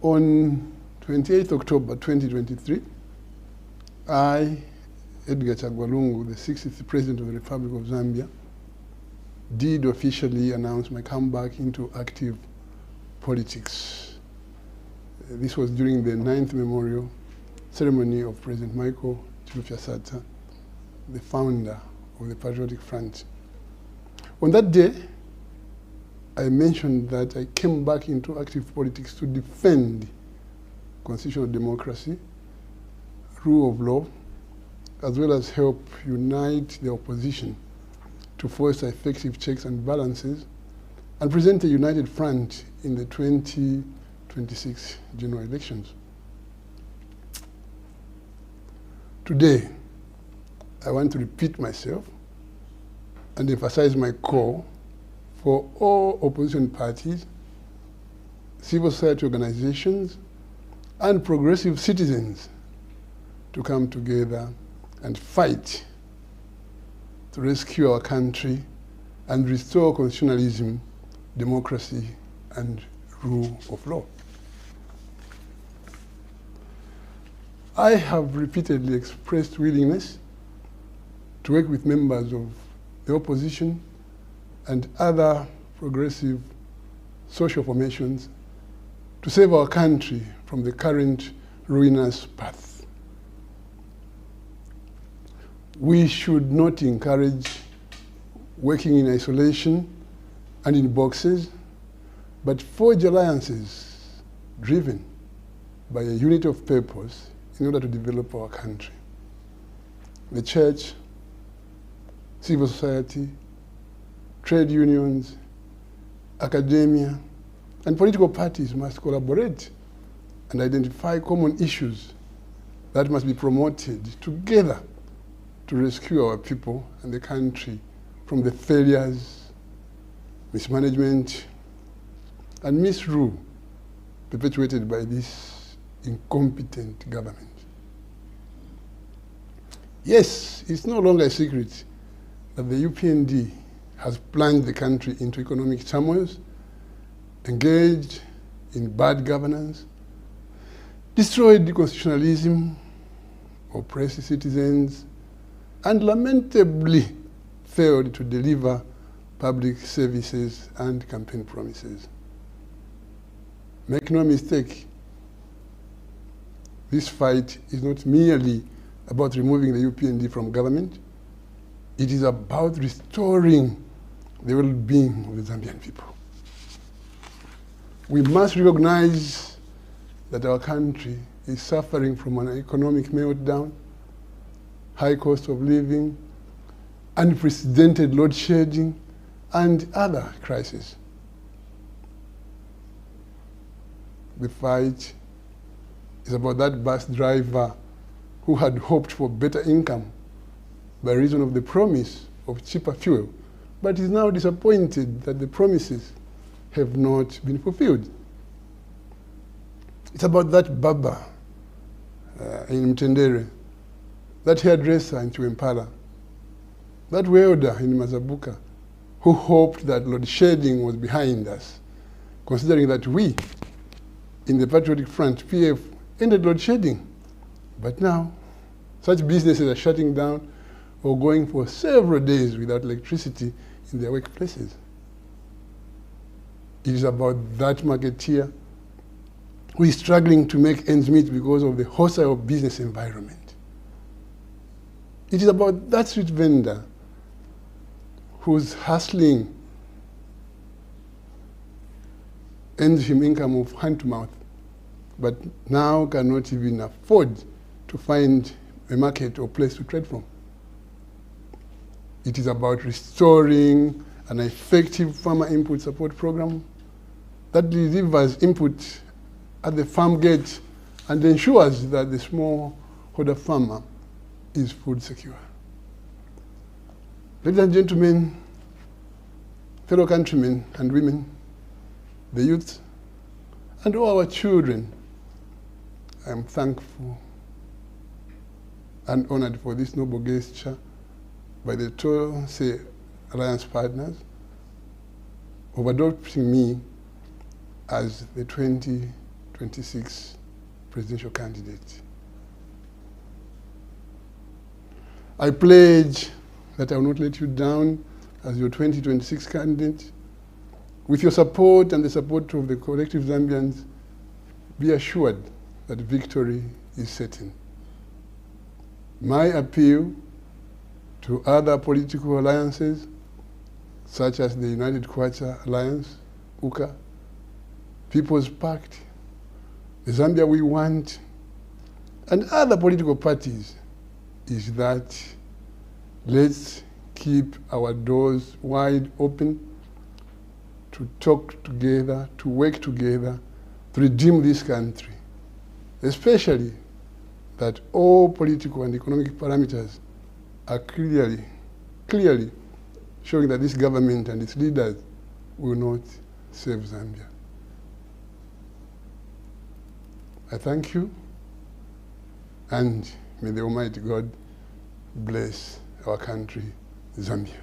On 28th October 2023, I, Edgar Chagwalungu, the 60th President of the Republic of Zambia, did officially announce my comeback into active politics. This was during the 9th memorial ceremony of President Michael Chilufya-Sata, the founder of the Patriotic Front. On that day, I mentioned that I came back into active politics to defend constitutional democracy, rule of law, as well as help unite the opposition to foster effective checks and balances and present a united front in the 2026 general elections. Today, I want to repeat myself and emphasize my call for all opposition parties, civil society organizations, and progressive citizens to come together and fight to rescue our country and restore constitutionalism, democracy, and rule of law. I have repeatedly expressed willingness to work with members of the opposition and other progressive social formations to save our country from the current ruinous path. We should not encourage working in isolation and in boxes, but forge alliances driven by a unity of purpose in order to develop our country. The church, civil society, trade unions, academia, and political parties must collaborate and identify common issues that must be promoted together to rescue our people and the country from the failures, mismanagement, and misrule perpetuated by this incompetent government. Yes, it's no longer a secret that the UPND has plunged the country into economic turmoil, engaged in bad governance, destroyed constitutionalism, oppressed citizens, and lamentably failed to deliver public services and campaign promises. Make no mistake, this fight is not merely about removing the UPND from government. It is about restoring the well-being of the Zambian people. We must recognize that our country is suffering from an economic meltdown, high cost of living, unprecedented load shedding, and other crises. The fight is about that bus driver who had hoped for better income by reason of the promise of cheaper fuel, but is now disappointed that the promises have not been fulfilled. It's about that barber in Mtendere, that hairdresser in Chiwempala, that welder in Mazabuka, who hoped that load shedding was behind us, considering that we, in the Patriotic Front, PF, ended load shedding. But now, such businesses are shutting down or going for several days without electricity in their workplaces. It is about that marketeer who is struggling to make ends meet because of the hostile business environment. It is about that street vendor who's hustling earns him income of hand to mouth, but now cannot even afford to find a market or place to trade from. It is about restoring an effective farmer input support program that delivers input at the farm gate and ensures that the smallholder farmer is food secure. Ladies and gentlemen, fellow countrymen and women, the youth, and all our children, I am thankful and honored for this noble gesture by the Tose Alliance partners of adopting me as the 2026 2026 presidential candidate. I pledge that I will not let you down as your 2026 candidate. With your support and the support of the collective Zambians, be assured that victory is certain. My appeal to other political alliances, such as the United Kwacha Alliance, UKA, People's Pact, the Zambia We Want, and other political parties, is that let's keep our doors wide open to talk together, to work together, to redeem this country, especially that all political and economic parameters are clearly showing that this government and its leaders will not save Zambia. I thank you, and may the Almighty God bless our country, Zambia.